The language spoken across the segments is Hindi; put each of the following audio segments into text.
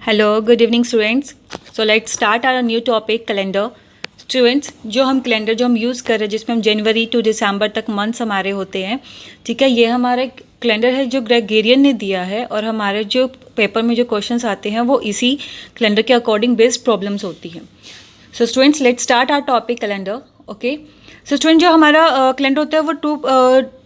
Hello good evening students. So let's start our new topic calendar. Students, जो हम यूज़ कर रहे हैं जिसमें हम जनवरी टू दिसंबर तक मंथ्स हमारे होते हैं, ठीक है। ये हमारा कैलेंडर है जो ग्रेगोरियन ने दिया है और हमारे जो पेपर में जो क्वेश्चंस आते हैं वो इसी कैलेंडर के अकॉर्डिंग बेस्ड प्रॉब्लम्स होती हैं। So students, let's start our topic calendar. Okay. So student, जो हमारा कैलेंडर होता है वो टू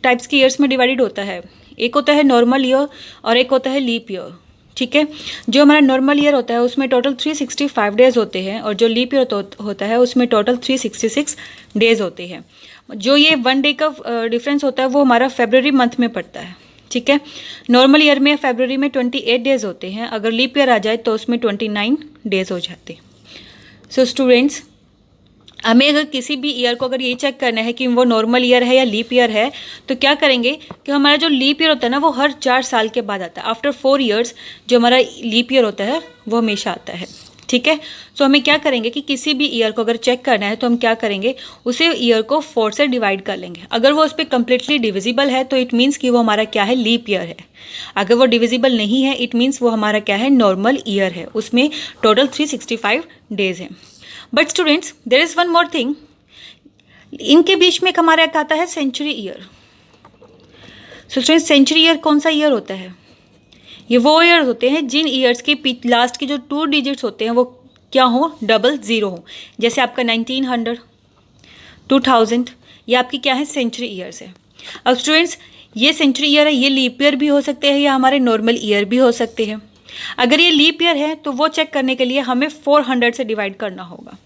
टाइप्स के ईयर्स में डिवाइडेड होता है। एक होता है नॉर्मल ईयर और एक होता है लीप ईयर, ठीक है। जो हमारा नॉर्मल ईयर होता है उसमें टोटल 365 डेज होते हैं और जो लीप ईयर होता है उसमें टोटल 366 डेज होते हैं। जो ये 1 डे का डिफरेंस होता है वो हमारा फरवरी मंथ में पड़ता है, ठीक है। नॉर्मल ईयर में फरवरी में 28 डेज होते हैं, अगर लीप ईयर आ जाए तो उसमें 29 डेज हो जाते हैं। सो स्टूडेंट्स, हमें अगर किसी भी ईयर को अगर ये चेक करना है कि वो नॉर्मल ईयर है या लीप ईयर है, तो क्या करेंगे कि हमारा जो लीप ईयर होता है ना वो हर 4 साल के बाद आता है। आफ्टर 4 ईयर्स जो हमारा लीप ईयर होता है वो हमेशा आता है, ठीक है। सो हमें क्या करेंगे कि किसी भी ईयर को अगर चेक करना है तो हम क्या करेंगे, उसे ईयर को 4 से डिवाइड कर लेंगे। अगर वो उस पर कम्प्लीटली डिविजिबल है तो इट मीन्स कि वो हमारा क्या है, लीप ईयर है। अगर वो डिविजिबल नहीं है इट मीन्स वो हमारा क्या है, नॉर्मल ईयर है। उसमें टोटल 365 डेज हैं। But students, there is one more thing, इनके बीच में एक हमारा एक आता है century year. So students, century year कौन सा ईयर होता है? ये वो ईयर्स होते हैं जिन ईयर्स के लास्ट के जो 2 डिजिट्स होते हैं वो क्या हो, डबल ज़ीरो हो। जैसे आपका 1900, 2000, ये आपकी क्या है, सेंचुरी ईयर्स है। अब स्टूडेंट्स, ये सेंचुरी ईयर है, ये लीप ईयर भी हो सकते हैं या हमारे नॉर्मल ईयर भी हो सकते हैं। अगर ये लीप ईयर है तो वो चेक करने के लिए हमें 400 से डिवाइड करना होगा।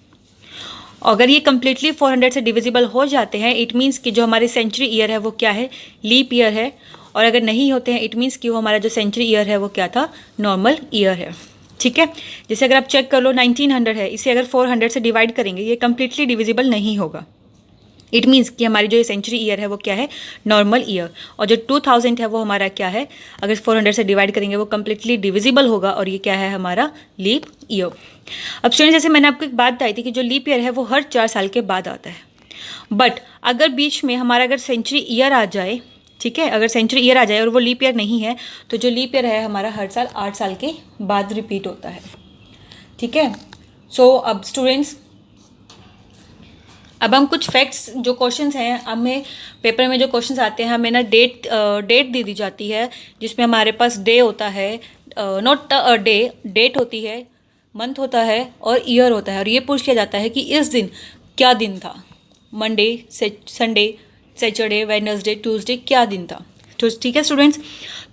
अगर ये कम्प्लीटली 400 से डिविजिबल हो जाते हैं इट मीन्स कि जो हमारी सेंचुरी ईयर है वो क्या है, लीप ईयर है। और अगर नहीं होते हैं इट मीन्स कि वो हमारा जो सेंचुरी ईयर है वो क्या था, नॉर्मल ईयर है, ठीक है। जैसे अगर आप चेक कर लो 1900 है, इसे अगर 400 से डिवाइड करेंगे ये कम्प्लीटली डिविजिबल नहीं होगा। इट मीन्स कि हमारी जो सेंचुरी ईयर है वो क्या है, नॉर्मल ईयर। और जो 2000 है वो हमारा क्या है, अगर 400 से डिवाइड करेंगे वो कम्प्लीटली डिविजिबल होगा और ये क्या है, हमारा लीप ईयर। अब स्टूडेंट, जैसे मैंने आपको एक बात बताई थी कि जो लीप ईयर है वो हर 4 साल के बाद आता है। बट अगर बीच में हमारा अगर सेंचुरी ईयर आ जाए, ठीक है, अगर सेंचुरी ईयर आ जाए और वो लीप ईयर नहीं है तो जो लीप ईयर है हमारा हर साल 8 साल के बाद रिपीट होता है, ठीक है। सो अब स्टूडेंट्स, अब हम कुछ फैक्ट्स, जो क्वेश्चंस हैं हमें पेपर में जो क्वेश्चंस आते हैं हमें ना डेट दे दी जाती है जिसमें हमारे पास डे होता है, नॉट अ डे, डेट होती है, मंथ होता है और ईयर होता है। और ये पूछ किया जाता है कि इस दिन क्या दिन था, Monday, Sunday, Saturday, Wednesday, Tuesday, क्या दिन था। तो ठीक है स्टूडेंट्स,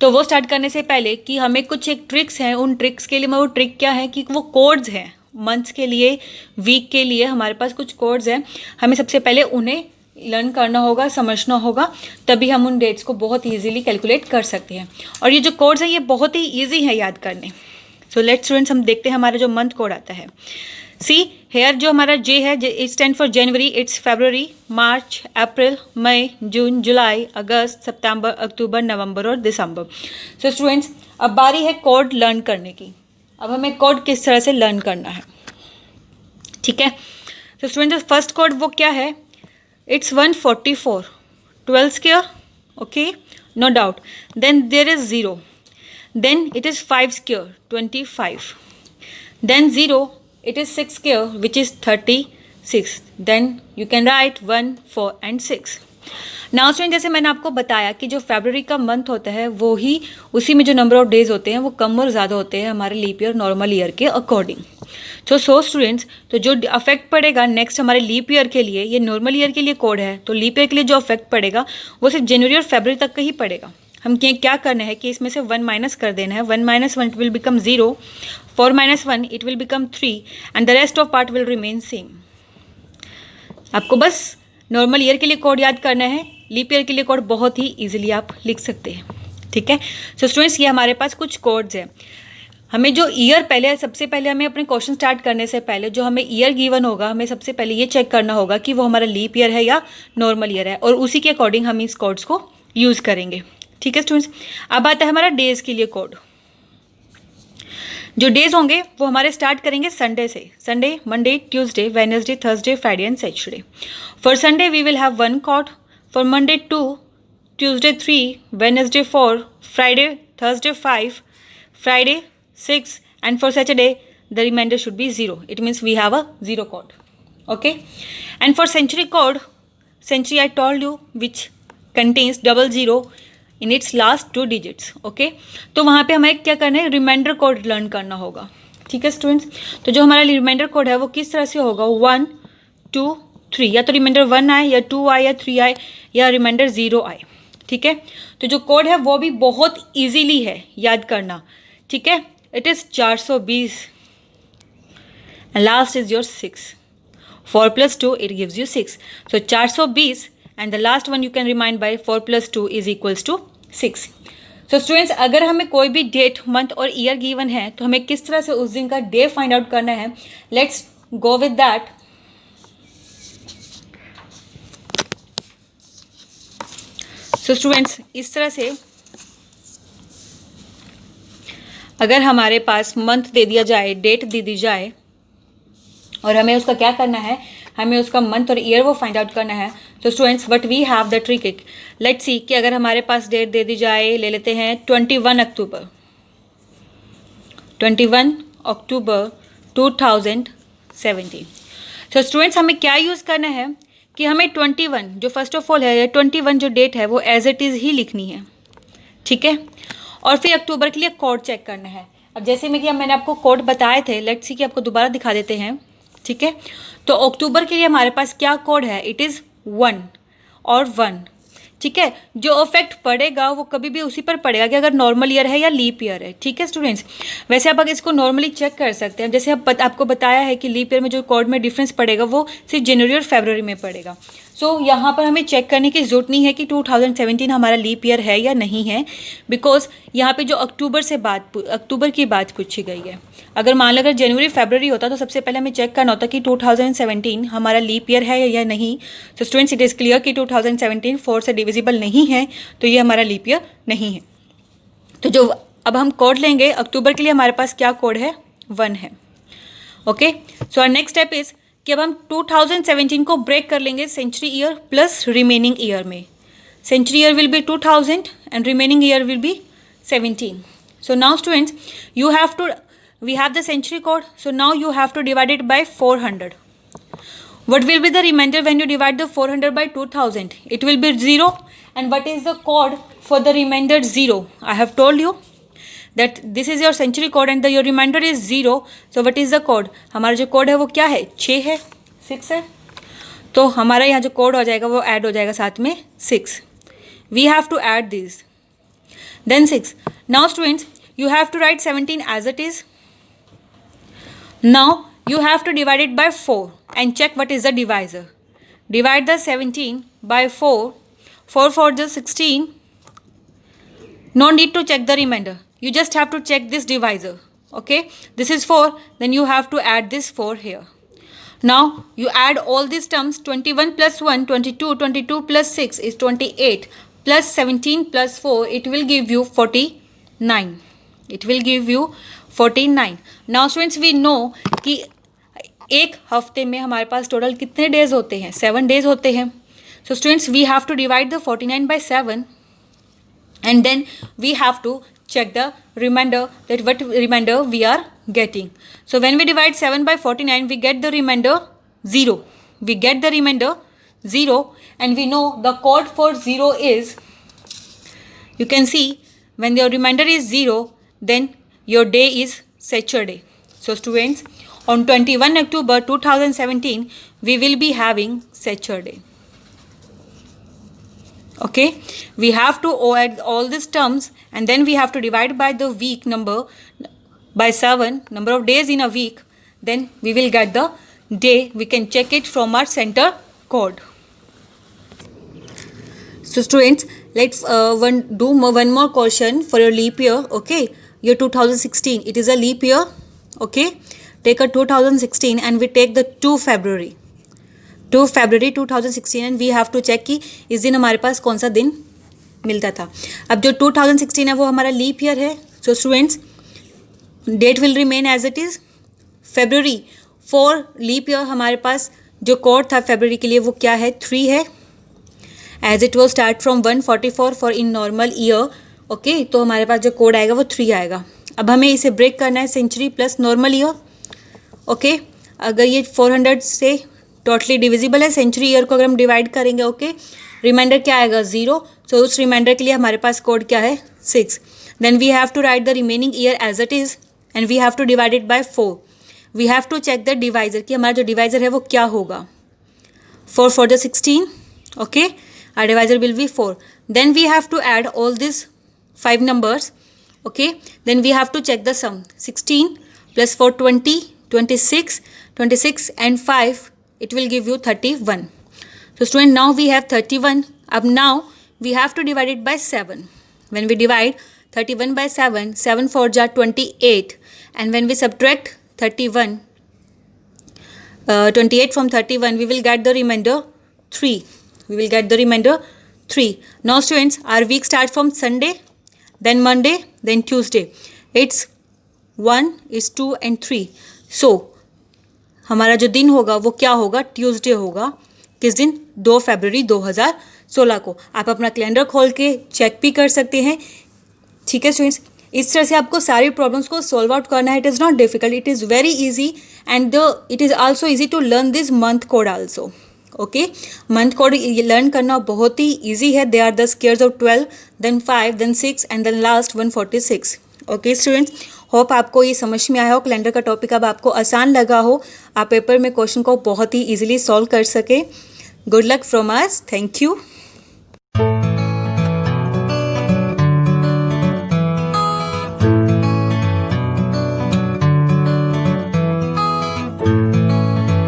तो वो स्टार्ट करने से पहले कि हमें कुछ एक ट्रिक्स हैं, उन ट्रिक्स के लिए वो ट्रिक क्या है कि वो कोड्स हैं मंथ्स के लिए, वीक के लिए हमारे पास कुछ कोड्स हैं। हमें सबसे पहले उन्हें लर्न करना होगा, समझना होगा, तभी हम उन डेट्स को बहुत ईजीली कैलकुलेट कर सकते हैं। और ये जो कोड्स हैं ये बहुत ही ईजी है याद करने। सो लेट्स स्टूडेंट्स, हम देखते हैं हमारा जो मंथ कोड आता है। सी हेयर, जो हमारा जे है it stand for January, it's February, March, April, May, June, July, August, September, October, November और दिसंबर। सो स्टूडेंट्स, अब बारी है कोड लर्न करने की। अब हमें कोड किस तरह से लर्न करना है, ठीक है। तो स्टूडेंट्स, फर्स्ट कोड वो क्या है, it's 144, 12 square, okay, no doubt. Then there is 0, then it is 5 square, 25, then 0, it is 6 square which is 36, then you can write 1, 4 and 6. Now student, जैसे मैंने आपको बताया कि जो फरवरी का मंथ होता है वो ही उसी में जो नंबर ऑफ डेज होते हैं वो कम और ज़्यादा होते हैं हमारे लीप ईयर नॉर्मल ईयर के अकॉर्डिंग। सो स्टूडेंट्स, तो जो अफेक्ट पड़ेगा नेक्स्ट हमारे लीप ईयर के लिए, ये नॉर्मल ईयर के लिए कोड है, तो लीप ईयर के लिए जो अफेक्ट पड़ेगा वो सिर्फ जनवरी और फरवरी तक का ही पड़ेगा। हम क्या करना है कि इसमें से 1 माइनस कर देना है। 1 minus 1 it will become 0, 4 minus 1 it will become 3 and the rest of part will remain same. आपको बस नॉर्मल ईयर के लिए कोड याद करना है, लीप ईयर के लिए कोड बहुत ही ईजिली आप लिख सकते हैं, ठीक है। सो स्टूडेंट्स, ये हमारे पास कुछ कोड्स हैं। हमें जो ईयर पहले, सबसे पहले हमें अपने क्वेश्चन स्टार्ट करने से पहले जो हमें ईयर गिवन होगा हमें सबसे पहले ये चेक करना होगा कि वो हमारा लीप ईयर है या नॉर्मल ईयर है, और उसी के अकॉर्डिंग हम इस कोड्स को यूज़ करेंगे, ठीक है स्टूडेंट्स। अब आता है हमारा डेज के लिए कोड। जो डेज होंगे वो हमारे स्टार्ट करेंगे संडे से, Sunday, Monday, Tuesday, Wednesday, Thursday, Friday and Saturday. For Sunday we will have 1 code, for Monday 2, Tuesday 3, Wednesday 4, Friday, Thursday 5, Friday 6 and for Saturday the remainder should be 0. It means we have a 0 code. Okay, and for century code, century I told you which contains 00 in its last 2 digits. Okay, तो वहाँ पे हमें क्या करना है, रिमाइंडर कोड लर्न करना होगा. ठीक है स्टूडेंट्स, तो जो हमारा रिमाइंडर कोड है वो किस तरह से होगा, 1 2 3, या तो रिमाइंडर 1 आए या 2 आए या 3 आए या रिमाइंडर 0 आए. ठीक है, तो जो कोड है वो भी बहुत ईजीली है याद करना. ठीक है, it is 420 and last is your 6. 4 plus 2 it gives you 6. So 420 and the last one you can remind by 4 plus 2 is equals to 6. So students, अगर हमें कोई भी डेट, मंथ और ईयर गिवन है तो हमें किस तरह से उस दिन का डे फाइंड आउट करना है. Let's go with that. So students, इस तरह से अगर हमारे पास मंथ दे दिया जाए, डेट दे दी जाए और हमें उसका क्या करना है, हमें उसका मंथ और ईयर वो फाइंड आउट करना है. तो students, what we have the trick, let's see कि अगर हमारे पास डेट दे दी जाए, ले लेते हैं 21 अक्टूबर 2017. तो स्टूडेंट्स, हमें क्या यूज़ करना है कि हमें 21 जो फर्स्ट ऑफ ऑल है, 21 जो डेट है वो एज इट इज़ ही लिखनी है. ठीक है, और फिर अक्टूबर के लिए कोड चेक करना है. अब जैसे में कि मैंने आपको कोड बताए थे, लेट्स सी कि आपको दोबारा दिखा देते हैं. ठीक है, तो अक्टूबर के लिए हमारे पास क्या कोड है, इट इज़ 1 और 1. ठीक है, जो इफेक्ट पड़ेगा वो कभी भी उसी पर पड़ेगा कि अगर नॉर्मल ईयर है या लीप ईयर है. ठीक है स्टूडेंट्स, वैसे आप अगर इसको नॉर्मली चेक कर सकते हैं. जैसे आपको बताया है कि लीप ईयर में जो कोड में डिफरेंस पड़ेगा वो सिर्फ जनवरी और फरवरी में पड़ेगा. सो यहाँ पर हमें चेक करने की ज़रूरत नहीं है कि 2017 हमारा लीप ईयर है या नहीं है, बिकॉज यहाँ पे जो अक्टूबर की बात पूछी गई है. अगर मान लो अगर जनवरी फरवरी होता तो सबसे पहले हमें चेक करना होता कि 2017 हमारा लीप ईयर है या नहीं. तो स्टूडेंट्स, इट इज़ क्लियर कि 2017 4 से डिविजिबल नहीं है, तो ये हमारा लीप ईयर नहीं है. तो जो अब हम कोड लेंगे अक्टूबर के लिए, हमारे पास क्या कोड है, 1 है. Okay, so our next step is कि अब हम 2017 को ब्रेक कर लेंगे century year plus remaining year में. Century year will be 2000 and remaining year will be 17. So now students, we have the century code, so now you have to divide it by 400. What will be the remainder when you divide the 400 by 2000? It will be 0. And what is the code for the remainder 0? I have told you that this is your century code and your remainder is 0. So what is the code? हमारा जो कोड है वो क्या है, 6 है, 6 है. तो हमारा यहाँ जो कोड हो जाएगा वो ऐड हो जाएगा साथ में 6. We have to add these. Then 6. Now students, you have to write 17 as it is. Now you have to divide it by 4 and check what is the divisor. Divide the 17 by 4. 4 for the 16. No need to check the remainder. You just have to check this divisor. Okay, this is 4. Then you have to add this 4 here. Now you add all these terms. 21 plus 1, 22. 22 plus 6 is 28. Plus 17 plus 4, it will give you 49. It will give you 49. Now students, we know कि एक हफ्ते में हमारे पास टोटल कितने डेज होते हैं, 7 डेज होते हैं. So students, we have to divide the 49 by 7 and then we have to check the remainder, that what remainder we are getting. So when we divide 7 by 49, we get the remainder 0. We get the remainder 0 and we know the code for 0 is, you can see when your remainder is 0, then your day is Saturday. So students, on 21 October 2017, we will be having Saturday. Okay, we have to add all these terms and then we have to divide by the week number by 7, number of days in a week. Then we will get the day. We can check it from our center code. So students, let's do one more question for your leap year. Okay, year 2016, it is a leap year. Okay, take a 2016 and we take the 2 February 2016 and we have to check कि इस दिन हमारे पास कौन सा दिन मिलता था. अब जो 2016 है वो हमारा लीप ईयर है. So students, date will remain as it is. February for leap year हमारे पास जो कोड था February के लिए वो क्या है, 3 है. एज इट वो start from 144 for in normal year. Okay, तो हमारे पास जो कोड आएगा वो 3 आएगा. अब हमें इसे ब्रेक करना है century plus normal year. Okay, अगर ये 400 से टोटली डिविजिबल है, सेंचुरी ईयर को अगर हम डिवाइड करेंगे, ओके, रिमाइंडर क्या आएगा 0। सो उस रिमाइंडर के लिए हमारे पास कोड क्या है 6। Then we have to write the remaining year as it is and we have to divide it by 4। We have to check the divisor कि हमारा जो डिवाइजर है वो क्या होगा। 4 for the 16, okay, our divisor will be 4. Then we have to add all these 5 numbers, okay. Then we have to check the sum. 16 plus 4 20, 26 and 5, it will give you 31. So student, now we have 31. Ab now we have to divide it by 7. When we divide 31 by 7, 7 4 jar 28, and when we subtract 28 from 31, we will get the remainder 3. We will get the remainder 3. Now students, our week starts from Sunday, then Monday, then Tuesday. It's 1, it's 2 and 3. So हमारा जो दिन होगा वो क्या होगा, ट्यूसडे होगा। किस दिन, 2 फरवरी 2016 को। आप अपना कैलेंडर खोल के चेक भी कर सकते हैं। ठीक है स्टूडेंट्स, इस तरह से आपको सारी प्रॉब्लम्स को सॉल्व आउट करना है। It is not difficult, it is very easy and it is also easy to learn this month code also. Okay, month code learn करना बहुत ही ईजी है। They are the squares of 12, then 5, then 6 and then last 146। Okay students, hope आपको ये समझ में आया हो, कैलेंडर का टॉपिक अब आपको आसान लगा हो, आप पेपर में क्वेश्चन को बहुत ही ईजिली सॉल्व कर सके। Good luck from us, thank you.